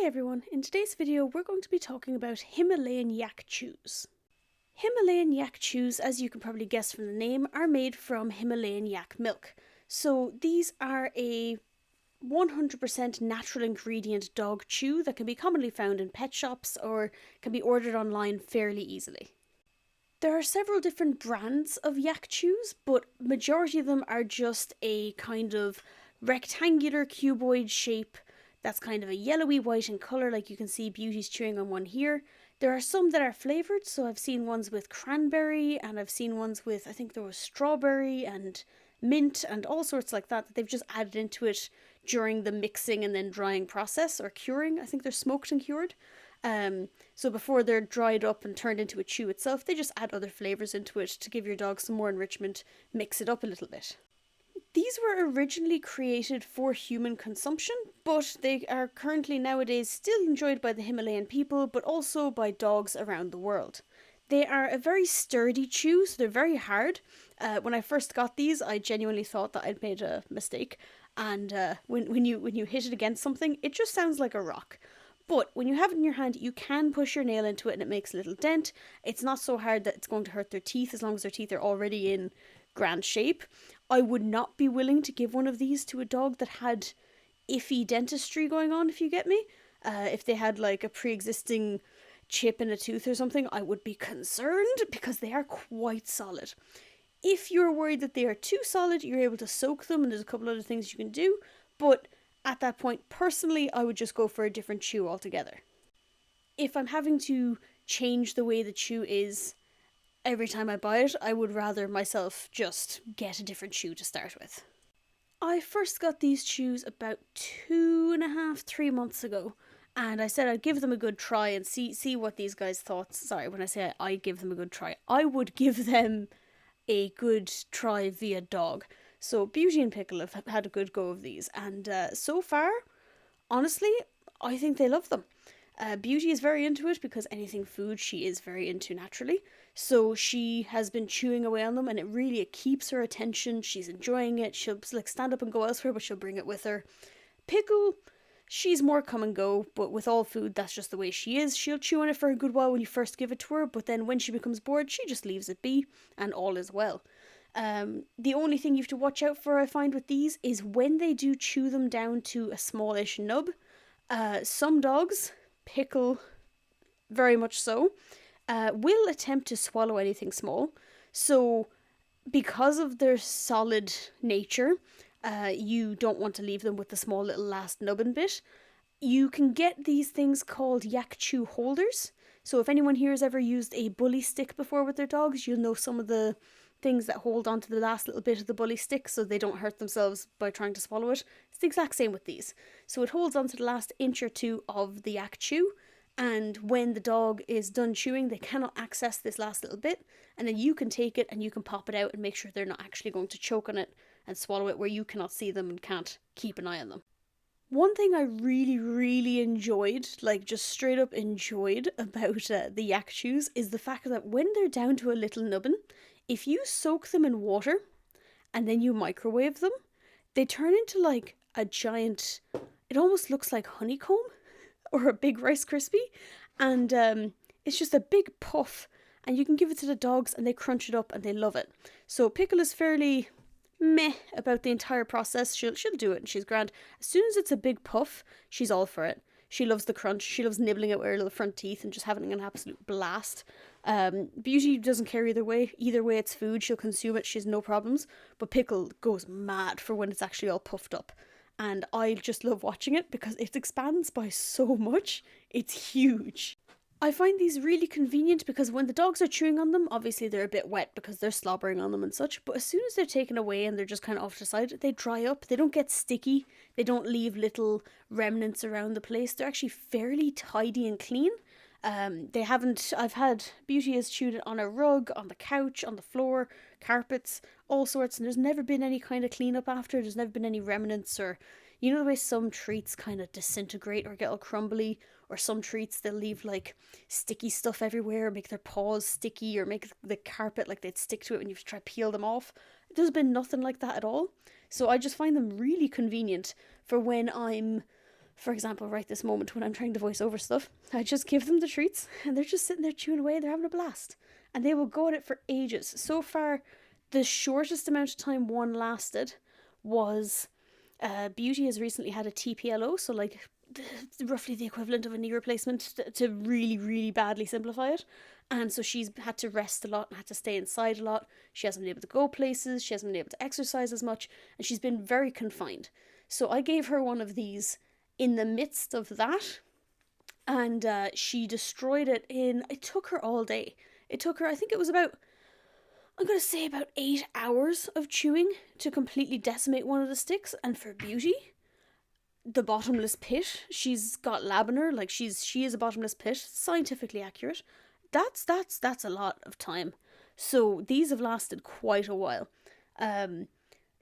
Hey everyone, in today's video we're going to be talking about Himalayan Yak Chews. Himalayan Yak Chews, as you can probably guess from the name, are made from Himalayan yak milk. So these are a 100% natural ingredient dog chew that can be commonly found in pet shops or can be ordered online fairly easily. There are several different brands of yak chews, but majority of them are just a kind of rectangular cuboid shape that's kind of a yellowy white in colour, like you can see Beauty's chewing on one here. There are some that are flavoured, so I've seen ones with cranberry and I've seen ones with, I think there was strawberry and mint and all sorts like that they've just added into it during the mixing and then drying process, or curing. I think they're smoked and cured. So before they're dried up and turned into a chew itself, they just add other flavours into it to give your dog some more enrichment, mix it up a little bit. These were originally created for human consumption, but they are currently nowadays still enjoyed by the Himalayan people, but also by dogs around the world. They are a very sturdy chew, so they're very hard. When I first got these, I genuinely thought that I'd made a mistake, and when you hit it against something, it just sounds like a rock. But when you have it in your hand, you can push your nail into it and it makes a little dent. It's not so hard that it's going to hurt their teeth, as long as their teeth are already in grand shape. I would not be willing to give one of these to a dog that had iffy dentistry going on, if you get me. If they had like a pre-existing chip in a tooth or something, I would be concerned because they are quite solid. If you're worried that they are too solid, you're able to soak them, and there's a couple other things you can do, but at that point, personally, I would just go for a different chew altogether. If I'm having to change the way the chew is every time I buy it, I would rather myself just get a different chew to start with. I first got these chews about 2.5, 3 months ago, and I said I'd give them a good try and see what these guys thought. Sorry, when I say I'd give them a good try, I would give them a good try via dog. So Beauty and Pickle have had a good go of these, and so far, honestly, I think they love them. Beauty is very into it because anything food she is very into naturally. So she has been chewing away on them, and it keeps her attention. She's enjoying it. She'll like stand up and go elsewhere, but she'll bring it with her. Pickle, she's more come and go, but with all food, that's just the way she is. She'll chew on it for a good while when you first give it to her, but then when she becomes bored, she just leaves it be, and all is well. The only thing you have to watch out for, I find, with these is when they do chew them down to a smallish nub. Some dogs, Pickle very much so, will attempt to swallow anything small. So because of their solid nature, you don't want to leave them with the small little last nubbin bit. You can get these things called yak chew holders. So if anyone here has ever used a bully stick before with their dogs, you'll know some of the things that hold on to the last little bit of the bully stick so they don't hurt themselves by trying to swallow it. It's the exact same with these. So it holds on to the last inch or two of the yak chew, and when the dog is done chewing, they cannot access this last little bit, and then you can take it and you can pop it out and make sure they're not actually going to choke on it and swallow it where you cannot see them and can't keep an eye on them. One thing I really enjoyed, like just straight up enjoyed about the yak chews, is the fact that when they're down to a little nubbin, if you soak them in water and then you microwave them, they turn into like a giant, it almost looks like honeycomb or a big Rice Krispie, and it's just a big puff, and you can give it to the dogs and they crunch it up and they love it. So Pickle is fairly meh about the entire process. She'll do it and she's grand. As soon as it's a big puff, she's all for it. She loves the crunch. She loves nibbling at her little front teeth and just having an absolute blast. Beauty doesn't care either way. Either way, it's food. She'll consume it. She has no problems. But Pickle goes mad for when it's actually all puffed up. And I just love watching it because it expands by so much. It's huge. I find these really convenient because when the dogs are chewing on them, obviously they're a bit wet because they're slobbering on them and such, but as soon as they're taken away and they're just kind of off to the side, they dry up, they don't get sticky, they don't leave little remnants around the place, they're actually fairly tidy and clean. I've had Beauty has chewed it on a rug, on the couch, on the floor, carpets, all sorts, and there's never been any kind of cleanup after, there's never been any remnants, or you know the way some treats kind of disintegrate or get all crumbly, or some treats they'll leave like sticky stuff everywhere, make their paws sticky, or make the carpet like they'd stick to it when you try to peel them off. There's been nothing like that at all. So I just find them really convenient for when I'm for example, right this moment when I'm trying to voice over stuff, I just give them the treats and they're just sitting there chewing away, they're having a blast. And they will go at it for ages. So far, the shortest amount of time one lasted was Beauty has recently had a TPLO, so like roughly the equivalent of a knee replacement to really, really badly simplify it. And so she's had to rest a lot and had to stay inside a lot. She hasn't been able to go places, she hasn't been able to exercise as much, and she's been very confined. So I gave her one of these in the midst of that, and she destroyed it it took her all day. It took her, I think it was about, I'm going to say about 8 hours of chewing to completely decimate one of the sticks. And for Beauty, the bottomless pit, she's got labinar, like she is a bottomless pit, scientifically accurate. That's a lot of time. So these have lasted quite a while.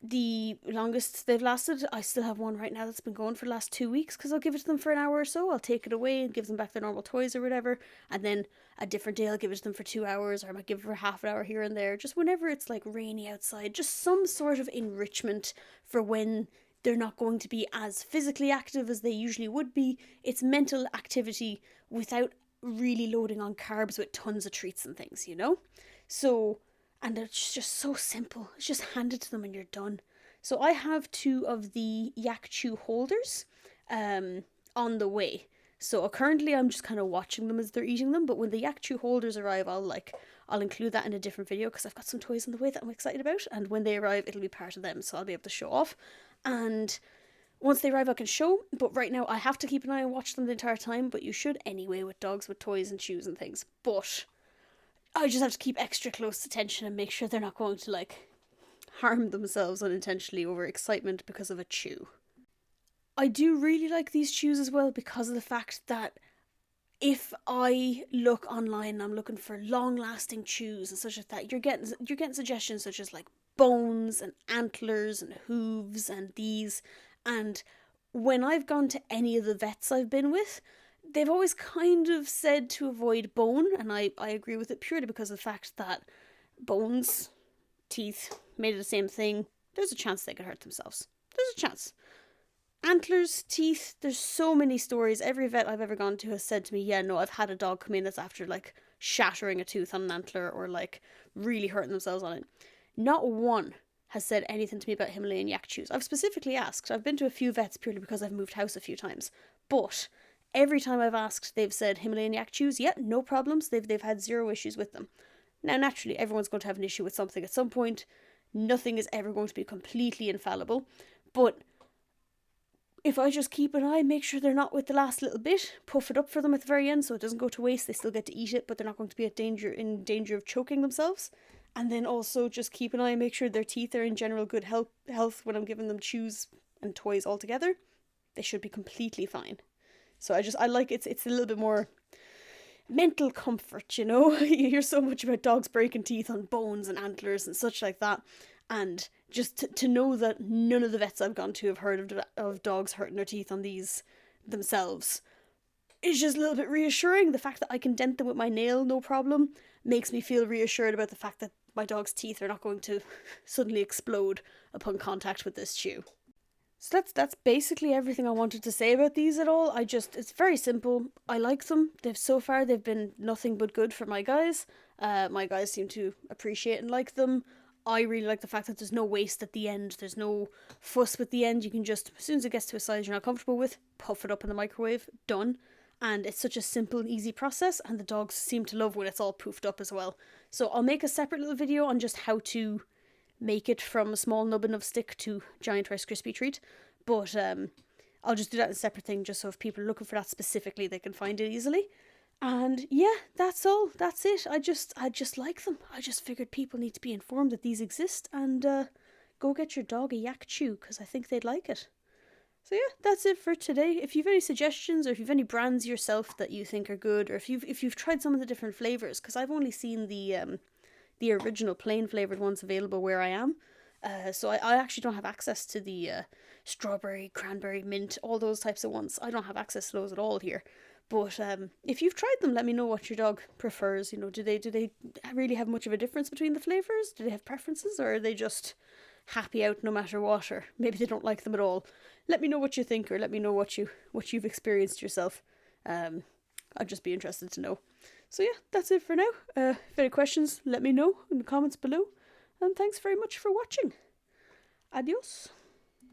The longest they've lasted, I still have one right now that's been going for the last 2 weeks, because I'll give it to them for an hour or so, I'll take it away and give them back their normal toys or whatever, and then a different day I'll give it to them for 2 hours, or I might give it for half an hour here and there, just whenever it's like rainy outside, just some sort of enrichment for when they're not going to be as physically active as they usually would be. It's mental activity without really loading on carbs with tons of treats and things, you know? So, and it's just so simple. It's just hand it to them and you're done. So I have 2 of the Yak Chew holders on the way. So currently I'm just kind of watching them as they're eating them, but when the Yak Chew holders arrive, I'll include that in a different video, because I've got some toys on the way that I'm excited about, and when they arrive it'll be part of them, so I'll be able to show off. And once they arrive I can show, but right now I have to keep an eye and watch them the entire time, but you should anyway with dogs with toys and chews and things. But I just have to keep extra close attention and make sure they're not going to like harm themselves unintentionally over excitement because of a chew. I do really like these chews as well, because of the fact that if I look online and I'm looking for long-lasting chews and such as that, you're getting suggestions such as like bones and antlers and hooves and these. And when I've gone to any of the vets I've been with, they've always kind of said to avoid bone, and I agree with it purely because of the fact that bones, teeth, made of the same thing, there's a chance they could hurt themselves. There's a chance. Antlers, teeth, there's so many stories. Every vet I've ever gone to has said to me, yeah, no, I've had a dog come in that's after like shattering a tooth on an antler or like really hurting themselves on it. Not one has said anything to me about Himalayan Yak Chews. I've specifically asked. I've been to a few vets purely because I've moved house a few times. But every time I've asked, they've said Himalayan Yak Chews, yeah, no problems. They've had 0 issues with them. Now, naturally, everyone's going to have an issue with something at some point. Nothing is ever going to be completely infallible. But if I just keep an eye, make sure they're not with the last little bit, puff it up for them at the very end so it doesn't go to waste, they still get to eat it, but they're not going to be in danger of choking themselves. And then also just keep an eye and make sure their teeth are in general good health when I'm giving them chews and toys all together. They should be completely fine. So I like it's a little bit more mental comfort, you know? You hear so much about dogs breaking teeth on bones and antlers and such like that. And just to know that none of the vets I've gone to have heard of dogs hurting their teeth on these themselves is just a little bit reassuring. The fact that I can dent them with my nail, no problem, makes me feel reassured about the fact that my dog's teeth are not going to suddenly explode upon contact with this chew. So that's basically everything I wanted to say about these at all. It's very simple. I like them. They've been nothing but good for my guys. My guys seem to appreciate and like them. I really like the fact that there's no waste at the end. There's no fuss with the end. You can just, as soon as it gets to a size you're not comfortable with, puff it up in the microwave. Done. And it's such a simple and easy process, and the dogs seem to love when it's all poofed up as well. So I'll make a separate little video on just how to make it from a small nubbin of stick to giant Rice Krispie treat. But I'll just do that in a separate thing, just so if people are looking for that specifically, they can find it easily. And yeah, that's all. That's it. I just like them. I just figured people need to be informed that these exist, and go get your dog a Yak Chew, because I think they'd like it. So yeah, that's it for today. If you've any suggestions, or if you've any brands yourself that you think are good, or if you've tried some of the different flavours, because I've only seen the original plain flavoured ones available where I am. So I actually don't have access to the strawberry, cranberry, mint, all those types of ones. I don't have access to those at all here. But if you've tried them, let me know what your dog prefers. You know, do they really have much of a difference between the flavours? Do they have preferences, or are they just happy out no matter what, or maybe they don't like them at all? let me know what you think, or let me know what you've experienced yourself. I'd just be interested to know. So yeah, that's it for now. If any questions, let me know in the comments below. And thanks very much for watching. Adios.